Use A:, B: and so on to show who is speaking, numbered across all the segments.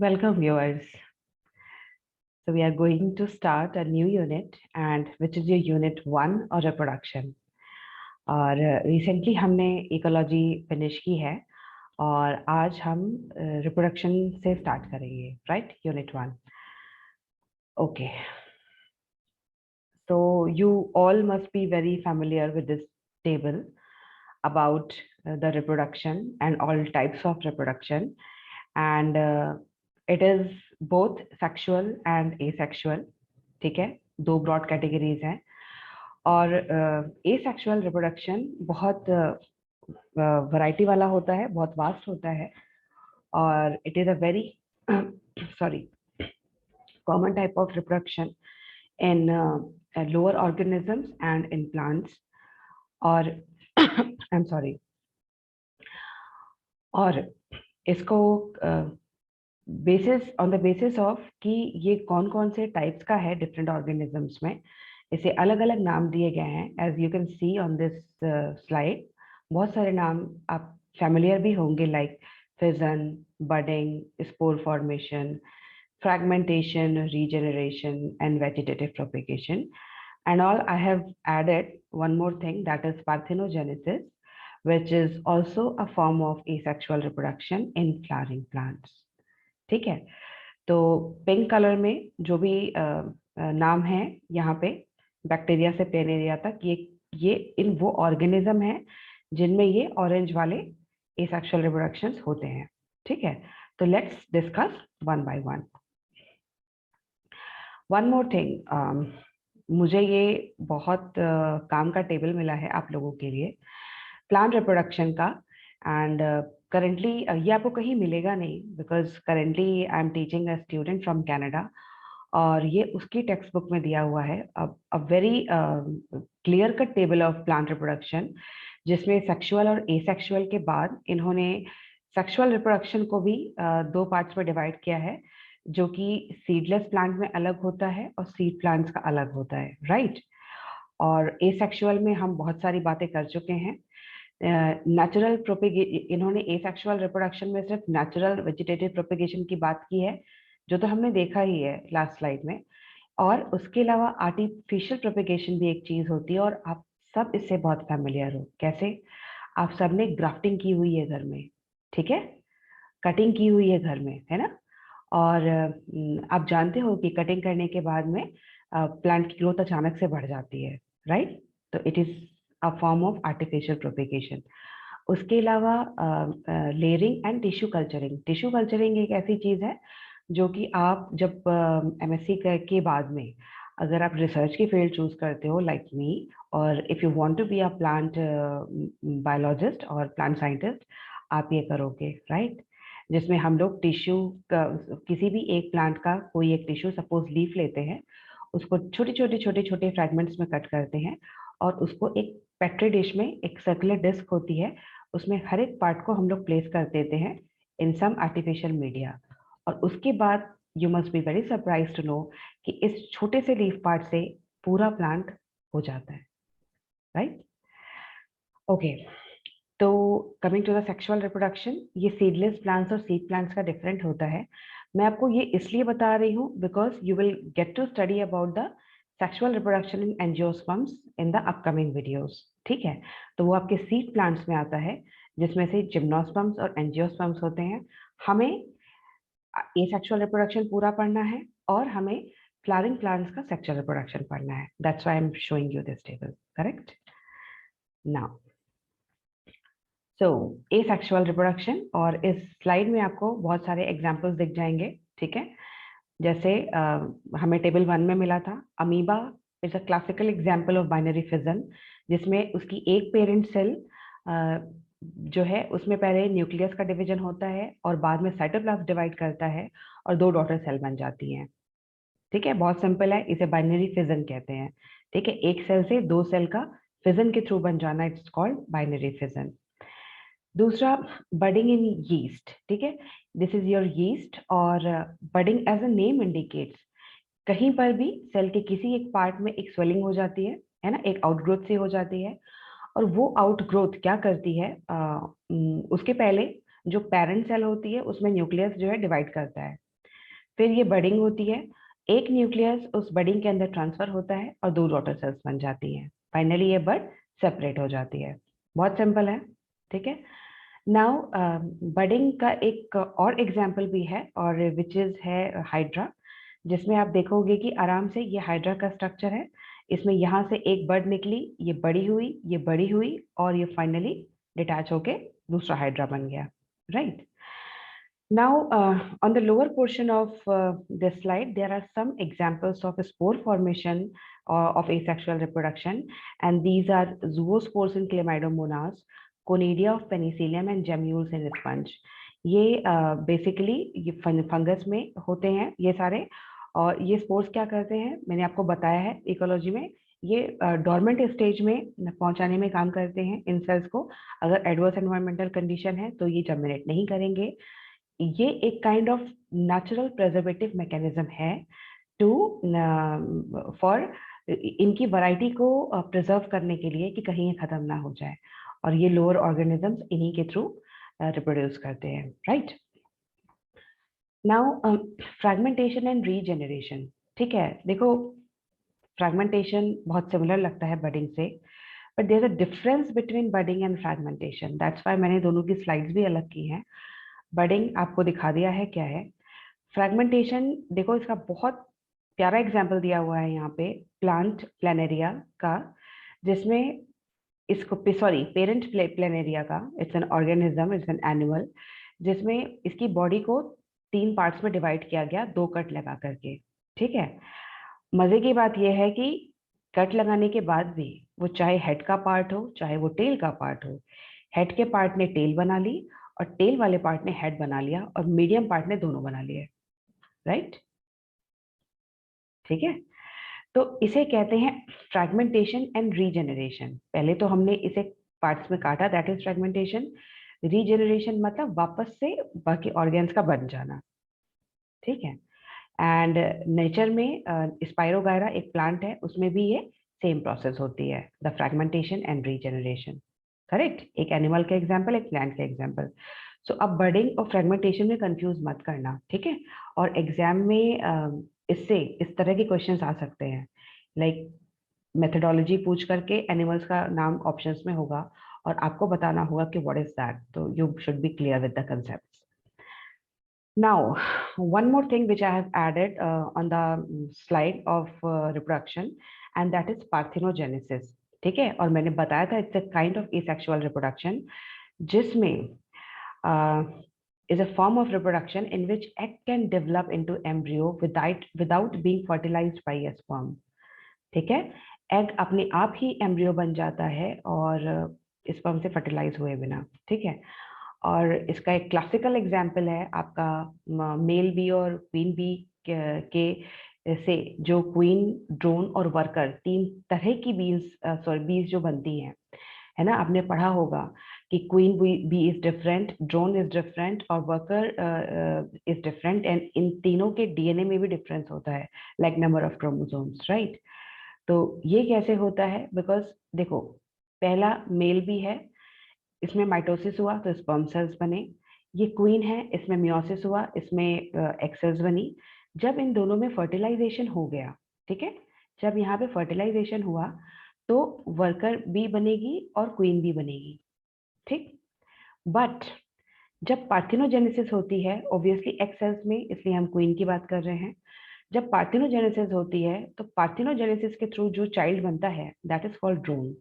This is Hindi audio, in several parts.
A: Welcome viewers. So we are going to start a new unit and which is your unit 1 or reproduction. और recently हमने ecology finish की है और आज हम reproduction से start करेंगे, right? Unit 1. Okay. So you all must be very familiar with this table about the reproduction and all types of reproduction, and it is both sexual and asexual. ठीक है, दो ब्रॉड कैटेगरीज हैं और एसेक्सुअल रिप्रोडक्शन बहुत वैरायटी वाला होता है, बहुत वास्ट होता है और it is a very sorry common type of reproduction in lower organisms and in plants और आई एम सॉरी और इसको ऑन द बेसिस ऑफ कि ये कौन कौन से टाइप्स का है डिफरेंट ऑर्गेनिजम्स में, इसे अलग अलग नाम दिए गए हैं. As you can see on this slide, बहुत सारे नाम आप फैमिलियर भी होंगे, like fission, budding, spore formation, fragmentation, regeneration, and vegetative propagation. And all, I have added one more thing, that is parthenogenesis, which is also a form of asexual reproduction in flowering plants. ठीक है, तो पिंक कलर में जो भी नाम है यहाँ पे, बैक्टीरिया से प्लेनेरिया तक, ये इन वो ऑर्गेनिज्म है जिनमें ये ऑरेंज वाले एसेक्सुअल रिप्रोडक्शंस होते हैं. ठीक है, तो let's discuss one by one. One more thing, मुझे ये बहुत काम का टेबल मिला है आप लोगों के लिए प्लांट रिप्रोडक्शन का, एंड करंटली ये आपको कहीं मिलेगा नहीं, because currently I am teaching a student from Canada और ये उसकी टेक्स्ट बुक में दिया हुआ है, a very clear cut table of plant reproduction, जिसमें सेक्सुअल और एसेक्सुअल के बाद इन्होंने सेक्सुअल रिप्रोडक्शन को भी दो पार्ट्स में डिवाइड किया है, जो कि सीडलेस प्लांट में अलग होता है और सीड प्लांट्स का अलग होता है, राइट? और एसेक्सुअल में हम बहुत सारी बातें कर चुके हैं. नेचुरल इन्होंने एसेक्सुअल रिप्रोडक्शन में सिर्फ नेचुरल वेजिटेटिव प्रोपेगेशन की बात की है, जो तो हमने देखा ही है लास्ट स्लाइड में, और उसके अलावा आर्टिफिशियल प्रोपेगेशन भी एक चीज होती है और आप सब इससे बहुत फैमिलियर हो. कैसे? आप सबने ग्राफ्टिंग की हुई है घर में, ठीक है, कटिंग की हुई है घर में, है ना? और आप जानते हो कि कटिंग करने के बाद में प्लांट की ग्रोथ अचानक से बढ़ जाती है, राइट? तो it is a form of artificial propagation. उसके अलावा लेयरिंग एंड टिश्यू कल्चरिंग एक ऐसी चीज है जो कि आप जब एमएससी के बाद में अगर आप रिसर्च की फील्ड चूज करते हो, लाइक मी, और if you want to be a plant biologist और प्लांट साइंटिस्ट, आप ये करोगे, राइट? जिसमें हम लोग टिश्यू का, किसी भी एक प्लांट का कोई एक टिश्यू, सपोज लीफ लेते हैं, उसको छोटे छोटे फ्रेगमेंट्स में कट करते हैं और उसको एक पेट्री डिश में, एक सर्कुलर डिस्क होती है, उसमें हर एक पार्ट को हम लोग प्लेस कर देते हैं इन सम आर्टिफिशियल मीडिया, और उसके बाद you must be very surprise to know कि इस छोटे से लीफ पार्ट से पूरा प्लांट हो जाता है, राइट? ओके, तो coming to the sexual reproduction, ये सीडलेस प्लांट्स और सीड प्लांट्स का डिफरेंट होता है. मैं आपको ये इसलिए बता रही हूँ because you will get to study about the sexual reproduction in angiosperms in the upcoming videos. ठीक है, तो वो आपके सीड प्लांट्स में आता है, जिसमें से जिम्नोस्पर्म्स और एंजियोस्पर्म्स होते हैं. हमें एसेक्सुअल रिप्रोडक्शन पूरा पढ़ना है और हमें फ्लावरिंग प्लांट्स का सेक्सुअल रिप्रोडक्शन पढ़ना है. That's why I am showing you this table, correct? Now so asexual reproduction, और इस स्लाइड में आपको बहुत सारे एग्जांपल्स दिख जाएंगे. ठीक है, जैसे हमें टेबल 1 में मिला था, amoeba is a classical example of binary fission, जिसमें उसकी एक पेरेंट सेल जो है उसमें पहले न्यूक्लियस का डिवीजन होता है और बाद में साइटोप्लाज्म डिवाइड करता है और दो डॉटर सेल बन जाती हैं. ठीक है, बहुत सिंपल है, इसे बाइनरी फिजन कहते हैं. ठीक है, एक सेल से दो सेल का फिजन के थ्रू बन जाना, इट्स कॉल्ड बाइनरी फिजन. दूसरा, बडिंग इन यीस्ट. ठीक है, दिस इज योर यीस्ट, और budding as a name indicates, कहीं पर भी सेल के किसी एक पार्ट में एक स्वेलिंग हो जाती है ना, एक आउटग्रोथ से हो जाती है, और वो आउटग्रोथ क्या करती है, उसके पहले जो पेरेंट सेल होती है उसमें न्यूक्लियस जो है डिवाइड करता है, फिर ये बडिंग होती है, एक न्यूक्लियस उस बडिंग के अंदर ट्रांसफर होता है और 2 डॉटर सेल्स बन जाती हैं। फाइनली ये बड सेपरेट हो जाती है। बहुत सिंपल है, ठीक है। नाउ बडिंग का एक और एग्जाम्पल भी है, और विच इज है हाइड्रा, जिसमें आप देखोगे कि आराम से ये हाइड्रा का स्ट्रक्चर है। इसमें यहाँ से एक बड निकली, ये बड़ी हुई, ये बड़ी हुई, और ये फाइनली डिटैच होके दूसरा हाइड्रा बन गया, right. Now, on the lower portion of this slide, there are some examples of spore formation of asexual reproduction, and these are zoospores in Chlamydomonas, Conidia of Penicillium, and gemmules in sponge. ये बेसिकली ये फंगस में होते हैं ये सारे, और ये स्पोर्स क्या करते हैं, मैंने आपको बताया है इकोलॉजी में, ये डोरमेंट स्टेज में पहुंचाने में काम करते हैं इन सेल्स को। अगर एडवर्स एनवायरमेंटल कंडीशन है तो ये जर्मिनेट नहीं करेंगे। ये एक kind of natural preservative mechanism है टू फॉर इनकी वैरायटी को प्रिजर्व करने के लिए कि कहीं ये खत्म ना हो जाए, और ये लोअर ऑर्गेनिजम्स इन्हीं के थ्रू रिप्रोड्यूस करते हैं, right. Now fragmentation and regeneration, ठीक है। देखो, फ्रैगमेंटेशन बहुत सिमिलर लगता है बडिंग से, but there is a difference between budding and fragmentation. That's why मैंने दोनों की स्लाइड्स भी अलग की हैं। बडिंग आपको दिखा दिया है क्या है। फ्रैगमेंटेशन देखो, इसका बहुत प्यारा एग्जाम्पल दिया हुआ है यहाँ पे, प्लांट प्लेनेरिया का, जिसमें इसको सॉरी पेरेंट प्लेनेरिया का, it's an organism, it's an animal, जिसमें इसकी बॉडी को 3 पार्ट्स में डिवाइड किया गया 2 कट लगा करके, ठीक है। मजे की बात यह है कि कट लगाने के बाद भी वो चाहे हेड का पार्ट हो चाहे वो टेल का पार्ट हो, हेड के पार्ट ने टेल बना ली और टेल वाले पार्ट ने हेड बना लिया और मीडियम पार्ट ने दोनों बना लिए, राइट, ठीक है। तो इसे कहते हैं फ्रैगमेंटेशन एंड रीजेनरेशन। पहले तो हमने इसे पार्ट्स में काटा, दैट इज फ्रैगमेंटेशन। रीजेनरेशन मतलब वापस से बाकी ऑर्गेन्स का बन जाना, ठीक है। एंड नेचर में स्पाइरोगायरा एक प्लांट है, उसमें भी ये सेम प्रोसेस होती है, the fragmentation and regeneration, correct. एक एनिमल का एग्जांपल, एक प्लांट का एग्जांपल। सो अब बर्डिंग और फ्रैगमेंटेशन में कंफ्यूज मत करना, ठीक है। और एग्जाम में इससे इस तरह के क्वेश्चंस आ सकते हैं, लाइक मेथडोलॉजी पूछ करके एनिमल्स का नाम ऑप्शंस में होगा और आपको बताना होगा कि व्हाट इज दैट, तो you should be clear with the concepts. Now, one more thing which I have added on the slide of reproduction, and that is parthenogenesis, ठीक है। और मैंने बताया था it's a kind of asexual reproduction, जिसमें is a form of reproduction in which egg can develop into embryo without being fertilized by a sperm, ठीक है। एग अपने आप ही एम्ब्रियो बन जाता है और स्पर्म से फर्टिलाइज हुए बिना, ठीक है। और इसका एक क्लासिकल एग्जाम्पल है आपका मेल बी और क्वीन बी के से जो क्वीन, ड्रोन और वर्कर 3 तरह की बीज जो बनती हैं, है ना। आपने पढ़ा होगा कि queen bee is different, drone is different और वर्कर इज डिफरेंट, एंड इन तीनों के डीएनए में भी डिफरेंस होता है, like number of chromosomes, right. तो ये कैसे होता है, बिकॉज देखो, पहला मेल बी है, इसमें माइटोसिस हुआ तो स्पर्म सेल्स बने। ये क्वीन है, इसमें मियोसिस हुआ, इसमें एग सेल्स बनी। जब इन दोनों में फर्टिलाइजेशन हो गया, ठीक है, जब यहाँ पे फर्टिलाइजेशन हुआ तो वर्कर भी बनेगी और क्वीन भी बनेगी, ठीक। बट जब पार्थिनोजेनेसिस होती है, ऑब्वियसली एग सेल्स में, इसलिए हम क्वीन की बात कर रहे हैं। जब पार्थिनोजेनेसिस होती है तो पार्थिनोजेनेसिस के थ्रू जो चाइल्ड बनता है दैट इज कॉल्ड ड्रोन,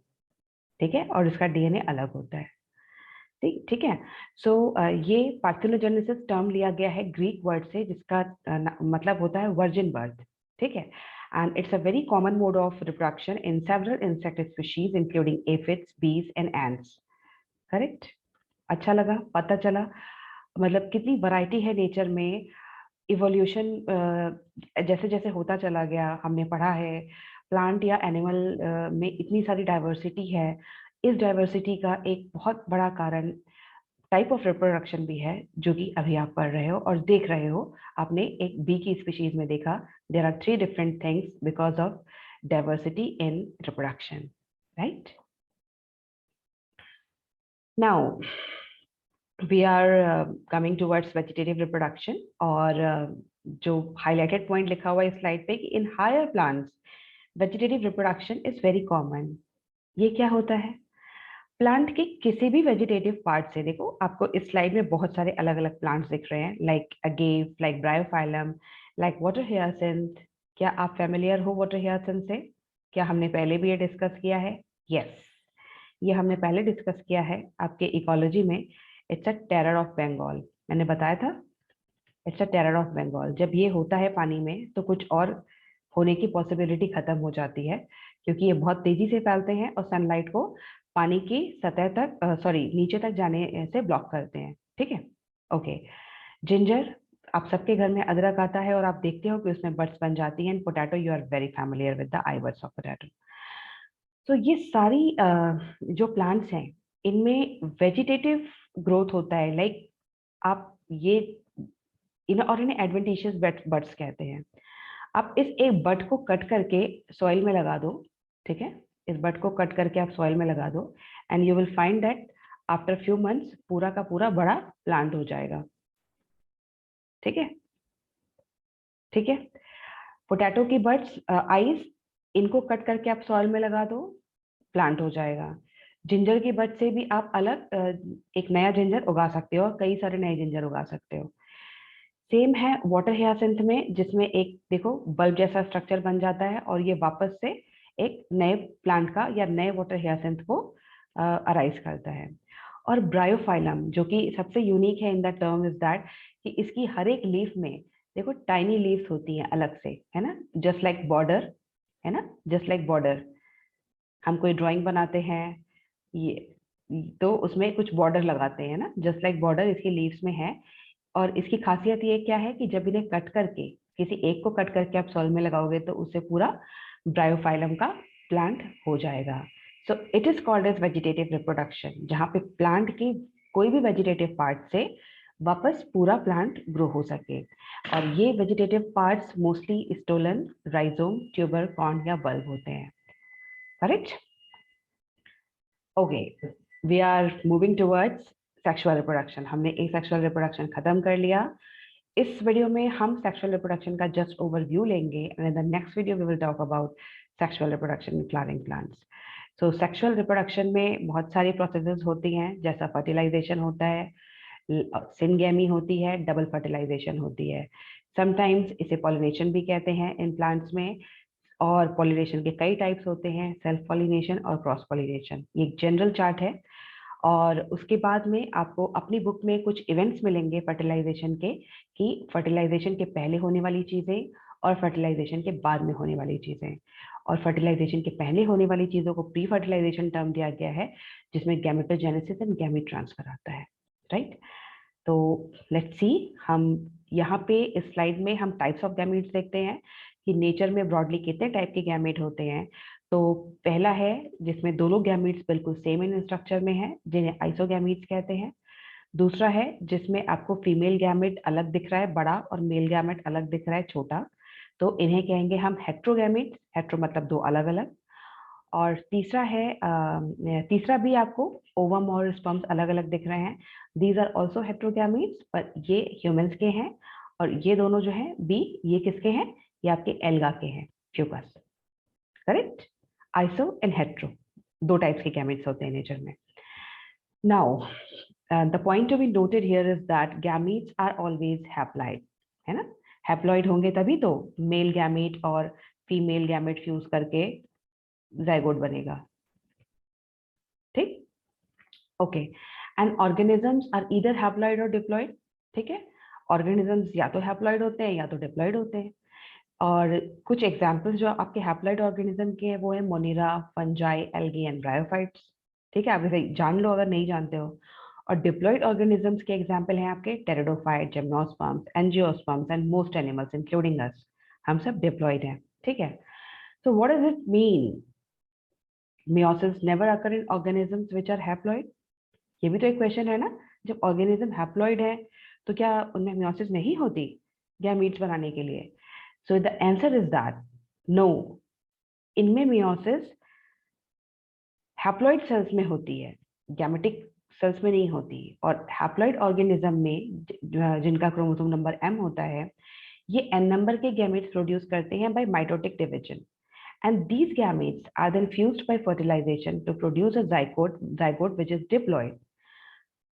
A: ठीक है, और इसका डीएनए अलग होता है, ठीक है। सो ये पार्थिनोजेनेसिस टर्म लिया गया है ग्रीक वर्ड से, जिसका मतलब होता है वर्जिन बर्थ, ठीक है। And it's a very common mode of reproduction in several insect species including aphids, बीज एंड एंट्स, करेक्ट। अच्छा लगा, पता चला मतलब कितनी वैरायटी है नेचर में। इवोल्यूशन जैसे जैसे होता चला गया, हमने पढ़ा है प्लांट या एनिमल में इतनी सारी डाइवर्सिटी है। इस डाइवर्सिटी का एक बहुत बड़ा कारण टाइप ऑफ रिप्रोडक्शन भी है, जो कि अभी आप पढ़ रहे हो और देख रहे हो। आपने एक बी की स्पीशीज में देखा, there are 3 different things because of diversity in reproduction, right. Now we are coming towards vegetative reproduction, और जो हाईलाइटेड पॉइंट लिखा हुआ है इस स्लाइड पे कि in higher plants vegetative reproduction is very common. ये क्या होता है? प्लांट के किसी भी वेजिटेटिव पार्ट से, देखो आपको इस स्लाइड में बहुत सारे अलग अलग प्लांट्स दिख रहे हैं, like agave, like bryophyllum, like water hyacinth. क्या आप फेमिलियर हो वाटर हियासिंथ से? क्या हमने पहले भी ये डिस्कस किया है? यस, ये हमने पहले डिस्कस किया है आपके इकोलॉजी में। It's a terror of Bengal, मैंने बताया था। It's a terror of Bengal. जब ये होता है पानी में तो कुछ और होने की पॉसिबिलिटी खत्म हो जाती है, क्योंकि ये बहुत तेजी से फैलते हैं और सनलाइट को पानी की सतह तक, सॉरी, नीचे तक जाने से ब्लॉक करते हैं। ठीक है, ओके। जिंजर, आप सबके घर में अदरक आता है और आप देखते हो कि उसमें बड्स बन जाती हैं। Potato, you are very familiar with the eye buds of potato. तो ये सारी जो प्लांट्स हैं इनमें वेजिटेटिव ग्रोथ होता है। लाइक आप ये और इन्हें एडवेंटिशियस बड्स कहते हैं। आप इस एक बड को कट करके सॉइल में लगा दो, ठीक है, इस बड को कट करके आप सॉइल में लगा दो, and you will find that after few months पूरा का पूरा बड़ा प्लांट हो जाएगा। ठीक है, ठीक है। पोटैटो की बड्स, आइज, इनको कट करके आप सॉइल में लगा दो, प्लांट हो जाएगा। जिंजर की बड से भी आप अलग एक नया जिंजर उगा सकते हो और कई सारे नए जिंजर उगा सकते हो। सेम है वाटर हियासिंथ में, जिसमें एक देखो बल्ब जैसा स्ट्रक्चर बन जाता है और ये वापस से एक नए प्लांट का या नए वाटर हियासिंथ को अराइज करता है। और ब्रायोफाइलम जो कि सबसे यूनिक है in the term is that कि इसकी हर एक लीफ में देखो टाइनी लीव्स होती हैं अलग से, है ना, जस्ट लाइक बॉर्डर, है ना, जस्ट लाइक बॉर्डर। हम कोई ड्राइंग बनाते हैं ये तो उसमें कुछ बॉर्डर लगाते हैं ना, जस्ट लाइक बॉर्डर इसकी लीव्स में है। और इसकी खासियत ये क्या है कि जब इन्हें कट करके, किसी एक को कट करके आप सॉइल में लगाओगे तो उससे पूरा ब्रायोफाइलम का प्लांट हो जाएगा। So it is called as vegetative reproduction, जहाँ पे प्लांट की कोई भी वेजिटेटिव पार्ट से वापस पूरा प्लांट ग्रो हो सके। और ये vegetative parts mostly stolon, rhizome, tuber, corm या बल्ब होते हैं। Correct? Okay, we are moving towards sexual reproduction. हमने एक सेक्सुअल रिप्रोडक्शन खत्म कर लिया। इस वीडियो में हम सेक्सुअल रिप्रोडक्शन का जस्ट ओवरव्यू लेंगे, and in the next video we will talk about sexual reproduction in flowering plants. So sexual reproduction में बहुत सारी प्रोसेसेस होती हैं, जैसा फर्टिलाइजेशन होता है, सिनगेमी होती है, डबल फर्टिलाइजेशन होती है। समटाइम्स इसे पॉलिनेशन भी कहते हैं इन प्लांट्स में। और पॉलिनेशन के कई टाइप्स होते हैं, सेल्फ पॉलिनेशन और क्रॉस पॉलिनेशन। ये एक जनरल चार्ट है। और उसके बाद में आपको अपनी बुक में कुछ इवेंट्स मिलेंगे फर्टिलाइजेशन के, कि फर्टिलाइजेशन के पहले होने वाली चीजें और फर्टिलाइजेशन के बाद में होने वाली चीजें। और फर्टिलाइजेशन के पहले होने वाली चीजों को प्री फर्टिलाइजेशन टर्म दिया गया है, जिसमें गैमेटोजेनेसिस एंड गैमीट ट्रांसफर आता है। राइट? तो लेट्स सी, हम यहाँ पे इस स्लाइड में हम टाइप्स ऑफ गैमीट्स देखते हैं कि नेचर में ब्रॉडली कितने टाइप के गैमेट होते हैं। तो पहला है जिसमें दोनों गैमीट्स बिल्कुल सेम इन स्ट्रक्चर में है, जिन्हें आइसोगैमीट्स कहते हैं। दूसरा है जिसमें आपको फीमेल गैमेट अलग दिख रहा है बड़ा और मेल गैमेट अलग दिख रहा है छोटा, तो इन्हें कहेंगे हम हेट्रोगैमेट्स। हेट्रो मतलब दो अलग अलग। और तीसरा है तीसरा भी आपको ओवम और स्पर्म्स अलग अलग दिख रहे हैं। दीज आर ऑल्सो हेट्रोगैमीट्स, पर ये ह्यूमंस के हैं। और ये दोनों जो हैं बी, ये किसके हैं? ये आपके एल्गा के हैं, fucus. Correct? Iso and hetero, दो टाइप्स के गैमेट्स होते हैं नेचर में। Now the point to be noted here is that gametes are always haploid, है ना। हैप्लॉइड होंगे तभी तो मेल गैमेट और फीमेल गैमेट फ्यूज करके जाइगोट बनेगा। ठीक? Okay. And organisms are either haploid और डिप्लॉइड। ठीक है, ऑर्गेनिजम्स या तो हैप्लॉइड होते हैं या तो डिप्लॉइड होते हैं। और कुछ एग्जांपल्स जो आपके हैप्लॉइड ऑर्गेनिज्म के हैं वो है मोनिरा, फंजाई, एल्गी एंड ब्रायोफाइट्स। ठीक है, आप इसे जान लो अगर नहीं जानते हो। और डिप्लॉइड ऑर्गेनिजम्स के एग्जांपल हैं आपके pteridophyte, gymnosperms, angiosperms and most animals including अस। हम सब डिप्लॉइड हैं। ठीक है, so what does it mean meiosis never occur in organisms which are haploid? ये भी तो एक क्वेश्चन है ना। जब ऑर्गेनिज्म हैप्लॉइड है तो क्या उनमें मियोसिस नहीं होती गैमीट्स बनाने के लिए? So the answer is that no, इनमें मियोसिस हैप्लॉइड सेल्स में होती है, गैमेटिक सेल्स में नहीं होती। और हैप्लॉइड ऑर्गेनिज्म में जिनका क्रोमोसोम नंबर M होता है, ये n नंबर के गैमेट्स प्रोड्यूस करते हैं by mitotic division, and these gametes are then fused by fertilization to produce a zygote which is diploid.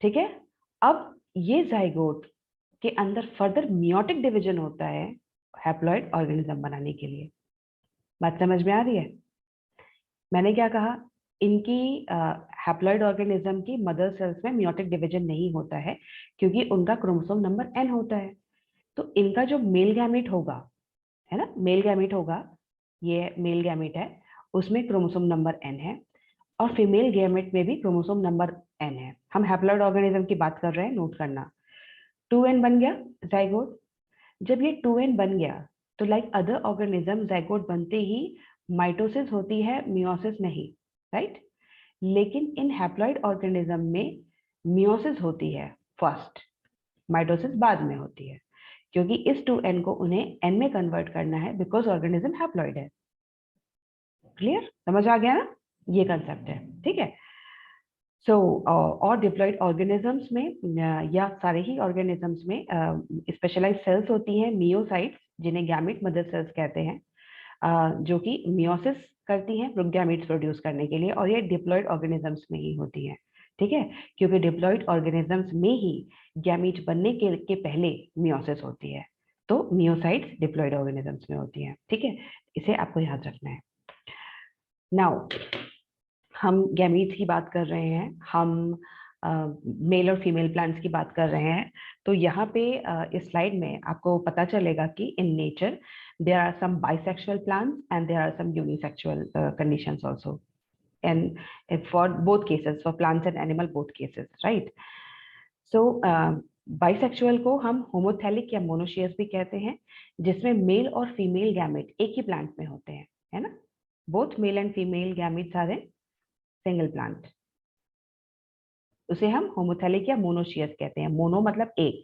A: ठीक है, अब ये जाइगोट के अंदर फर्दर मियोटिक डिवीजन होता है हैप्लॉइड ऑर्गेनिज्म बनाने के लिए। बात समझ में आ रही है? मैंने क्या कहा, इनकी हैप्लॉइड ऑर्गेनिज्म की मदर सेल्स में मियोटिक डिवीजन नहीं होता है क्योंकि उनका क्रोमोसोम नंबर n होता है। तो इनका जो मेल गैमेट होगा, है ना, मेल गैमेट होगा, ये मेल गैमेट है, उसमें क्रोमोसोम नंबर n है, और फीमेल गैमेट में भी क्रोमोसोम नंबर n है। हम हैप्लॉइड ऑर्गेनिज्म की बात कर रहे हैं, नोट करना। 2n बन गया जाइगोट। जब ये 2n बन गया तो लाइक अदर ऑर्गेनिज्म जाइगोट बनते ही माइटोसिस होती है, मियोसिस नहीं, राइट? लेकिन इन हैप्लॉइड ऑर्गेनिज्म में मियोसिस होती है फर्स्ट, माइटोसिस बाद में होती है, क्योंकि इस 2n को उन्हें n में कन्वर्ट करना है बिकॉज ऑर्गेनिज्म हैप्लॉइड है। क्लियर, समझ आ गया ना? ये कंसेप्ट है, ठीक है। सो और डिप्लॉइड ऑर्गेनिजम्स में या सारे ही ऑर्गेनिजम्स में स्पेशलाइज सेल्स होती हैं, मियोसाइट्स, जिन्हें गैमेट मदर सेल्स कहते हैं, जो कि मियोसिस करती हैं गैमेट्स प्रोड्यूस करने के लिए, और ये डिप्लॉइड ऑर्गेनिजम्स में ही होती हैं, ठीक है, क्योंकि डिप्लॉइड ऑर्गेनिजम्स में ही गैमेट बनने के पहले मियोसिस होती है। तो मियोसाइट्स डिप्लॉइड ऑर्गेनिजम्स में होती हैं, ठीक है, इसे आपको याद रखना है। नाउ हम गैमीट्स की बात कर रहे हैं, हम मेल और फीमेल प्लांट्स की बात कर रहे हैं। तो यहाँ पे इस स्लाइड में आपको पता चलेगा कि in nature there are some bisexual plants and there are some unisexual conditions also, and for both cases, for plants and animal both cases, right? So bisexual को हम होमोथैलिक या मोनोशियस भी कहते हैं, जिसमें मेल और फीमेल गैमेट एक ही प्लांट में होते हैं, है ना? Both male and female gametes are in single plant. उसे हम होमोथैलिक या मोनोशियस कहते हैं। मोनो मतलब एक,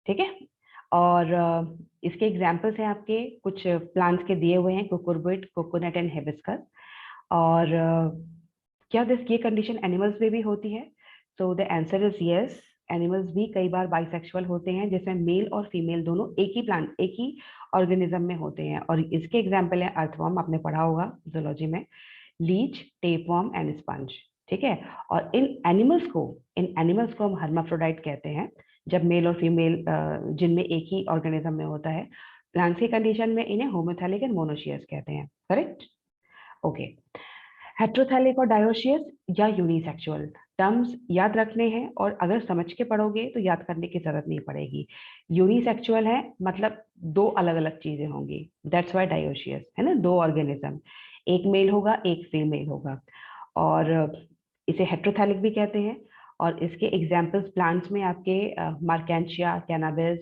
A: ठीक है। और इसके एग्जाम्पल्स हैं आपके कुछ प्लांट्स के दिए हुए हैं, कुकुरबिट, कोकोनट एंड हिबिस्कस। और क्या ये कंडीशन एनिमल्स में भी होती है? सो the answer is yes, animals भी कई बार बाइसेक्सुअल होते हैं, जिसमें मेल और फीमेल दोनों एक ही प्लांट, एक ही ऑर्गेनिज्म में होते हैं। और इसके एग्जाम्पल है अर्थवर्म, आपने पढ़ा होगा जूलॉजी में, लीच, टेपवर्म एंड स्पंज, ठीक है। और इन एनिमल्स को हम हर्माफ्रोडाइट कहते हैं, जब मेल और फीमेल जिनमें एक ही ऑर्गेनिज्म में होता है। प्लांट्स की कंडीशन में इन्हें होमोथैलिक एंड मोनोशियस कहते हैं, करेक्ट? ओके। हेट्रोथैलिक और डायोशियस या यूनिसेक्सुअल टर्म्स याद रखने हैं, और अगर समझ के पढ़ोगे तो याद करने की जरूरत नहीं पड़ेगी। यूनिसेक्सुअल है मतलब दो अलग अलग चीजें होंगी, दैट्स वाई डायोशियस, है ना, दो ऑर्गेनिज्म, एक मेल होगा एक फीमेल होगा। और इसे हेट्रोथैलिक भी कहते हैं। और इसके एग्जाम्पल्स प्लांट्स में आपके marchantia, cannabis,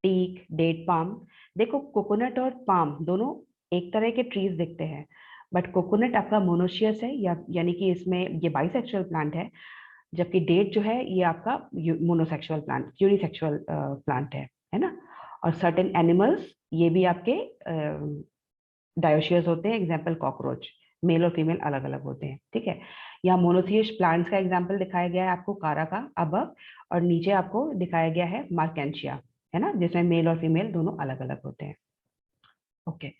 A: teak, date palm. देखो, कोकोनट और पाम दोनों एक तरह के ट्रीज दिखते हैं, बट कोकोनट आपका मोनोशियस है, या यानी कि इसमें ये बाइसेक्सुअल प्लांट है, जबकि डेट जो है ये आपका मोनोसेक्सुअल प्लांट, यूनिसेक्सुअल प्लांट है ना। और सर्टेन एनिमल्स ये भी आपके डायोशियस होते हैं, एग्जाम्पल कॉकरोच, मेल और फीमेल अलग अलग होते हैं, ठीक है। यहाँ मोनोथियस प्लांट्स का एग्जाम्पल दिखाया गया है आपको कारा का अबव, और नीचे आपको दिखाया गया है मार्केंशिया, है ना, जिसमें मेल और फीमेल दोनों अलग अलग होते हैं। Okay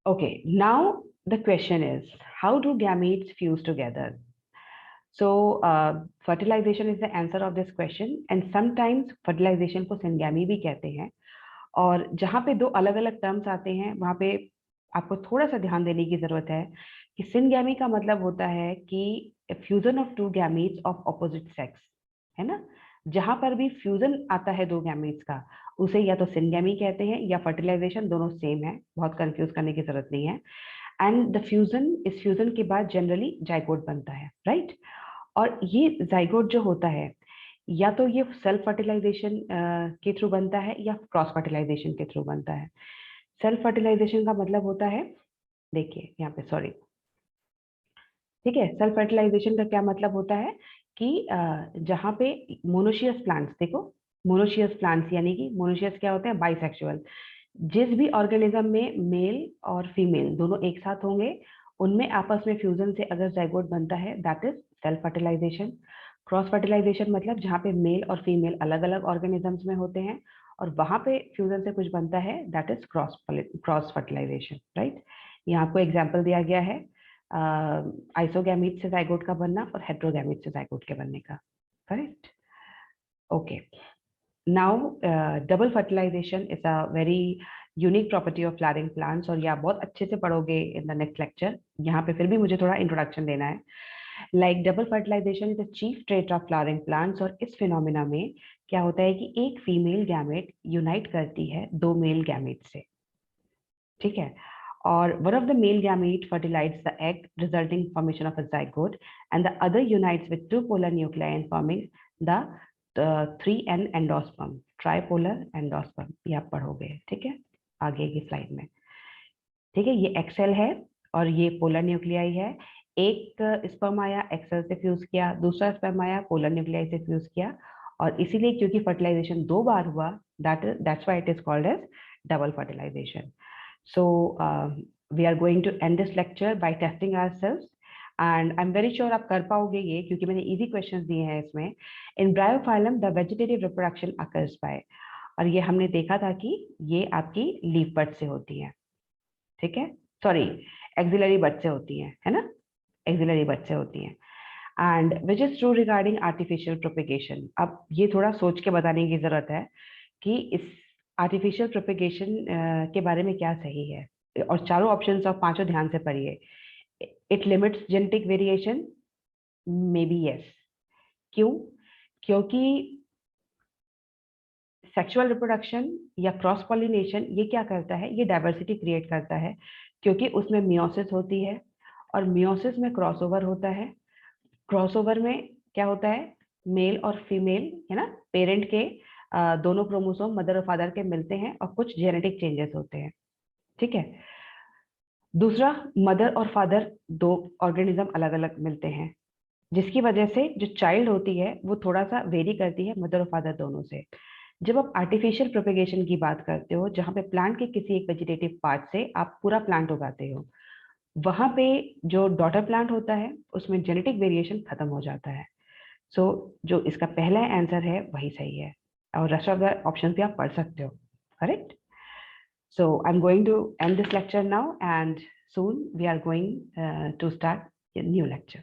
A: okay, now the question is, how do gametes fuse together? So fertilization is the answer of this question, and sometimes fertilization को सिंगैमी भी कहते हैं। और जहाँ पे दो अलग अलग टर्म्स आते हैं वहाँ पे आपको थोड़ा सा ध्यान देने की जरूरत है कि सिनगैमी का मतलब होता है कि fusion of to gametes of opposite sex, है ना। जहां पर भी फ्यूजन आता है दो गैमीट्स का, उसे या तो सिनगैमी कहते हैं या फर्टिलाइजेशन, दोनों सेम है, बहुत कंफ्यूज करने की जरूरत नहीं है। एंड द फ्यूजन, इस फ्यूजन के बाद जनरली जाइगोट बनता है, राइट। और ये जाइगोट जो होता है, या तो ये सेल्फ फर्टिलाइजेशन के थ्रू बनता है या क्रॉस फर्टिलाइजेशन के थ्रू बनता है। सेल्फ फर्टिलाइजेशन का मतलब होता है, देखिए यहाँ पे, सॉरी, ठीक है, सेल्फ फर्टिलाइजेशन का क्या मतलब होता है कि जहाँ पे मोनोशियस प्लांट्स, देखो मोनोशियस प्लांट्स यानी कि मोनोशियस क्या होते हैं, बाइसेक्सुअल। जिस भी ऑर्गेनिज्म में मेल और फीमेल दोनों एक साथ होंगे, उनमें आपस में फ्यूजन से अगर जाइगोट बनता है, that is self fertilisation. Cross fertilisation मतलब जहाँ पे मेल और फीमेल अलग अलग ऑर्गेनिजम्स में होते हैं और वहां पे फ्यूजन से कुछ बनता है, that is cross fertilisation, right. यहाँ आपको एग्जाम्पल दिया गया है आइसोगैमीट से जाइगोट का बनना और हेट्रोगैमीट से जाइगोट के बनने का, correct. Okay, now double fertilisation is a very unique property of flowering plants, और ये आप बहुत अच्छे से पढ़ोगे इन द नेक्स्ट लेक्चर। यहाँ पे फिर भी मुझे थोड़ा इंट्रोडक्शन देना है। Like double fertilisation is the chief trait of flowering plants, और इस फिनोमिना में क्या होता है कि एक फीमेल गैमेट यूनाइट करती है दो मेल गैमेट से, ठीक है। और one of the male gamete fertilizes the egg, resulting formation of a zygote, and the other unites with two polar nuclei and forming the 3N endosperm, tripolar endosperm। ये आप पढ़ोगे, ठीक है, आगे की स्लाइड में, ठीक है। ये एक्सेल है और ये पोलर न्यूक्लियाई है। एक स्पर्म आया, एक्सेल से फ्यूज किया, दूसरा स्पर्म आया, पोलर न्यूक्लियाई से फ्यूज किया, और इसीलिए क्योंकि फर्टिलाइजेशन दो बार हुआ, that's why it is called as double fertilisation. So we are going to end this lecture by testing ourselves, and I'm very sure आप कर पाओगे ये, क्योंकि मैंने easy questions दिए हैं इसमें। In Bryophyllum, the vegetative reproduction occurs by, और ये हमने देखा था कि ये आपकी लीफ बड से होती है, ठीक है, सॉरी एक्सिलरी बड से होती है ना, एक्सिलरी बड से होती है। And which is true regarding artificial propagation. अब ये थोड़ा सोच के बताने की जरूरत है कि इस आर्टिफिशियल प्रोपेगेशन के बारे में क्या सही है, और चारों ऑप्शंस और पांचों ध्यान से पढ़िए। It limits genetic variation, may be yes. क्यों? क्योंकि सेक्सुअल रिप्रोडक्शन या क्रॉस पॉलिनेशन ये क्या करता है, ये डाइवर्सिटी क्रिएट करता है, क्योंकि उसमें मियोसिस होती है, और मियोसिस में क्रॉसओवर होता है। क्रॉसओवर में क्या होता है, मेल और फीमेल, है ना, पेरेंट के दोनों क्रोमोसोम मदर और फादर के मिलते हैं और कुछ जेनेटिक चेंजेस होते हैं, ठीक है। दूसरा, मदर और फादर दो ऑर्गेनिज्म अलग अलग मिलते हैं, जिसकी वजह से जो चाइल्ड होती है वो थोड़ा सा वेरी करती है मदर और फादर दोनों से। जब आप आर्टिफिशियल प्रोपेगेशन की बात करते हो, जहाँ पे प्लांट के किसी एक वेजिटेटिव पार्ट से आप पूरा प्लांट उगाते हो, वहां पे जो डॉटर प्लांट होता है उसमें जेनेटिक वेरिएशन खत्म हो जाता है। सो जो इसका पहला आंसर है वही सही है, और रेस्ट ऑफ द ऑप्शन भी आप पढ़ सकते हो, correct. So I am going to end this lecture now, and soon we are going to start a new lecture.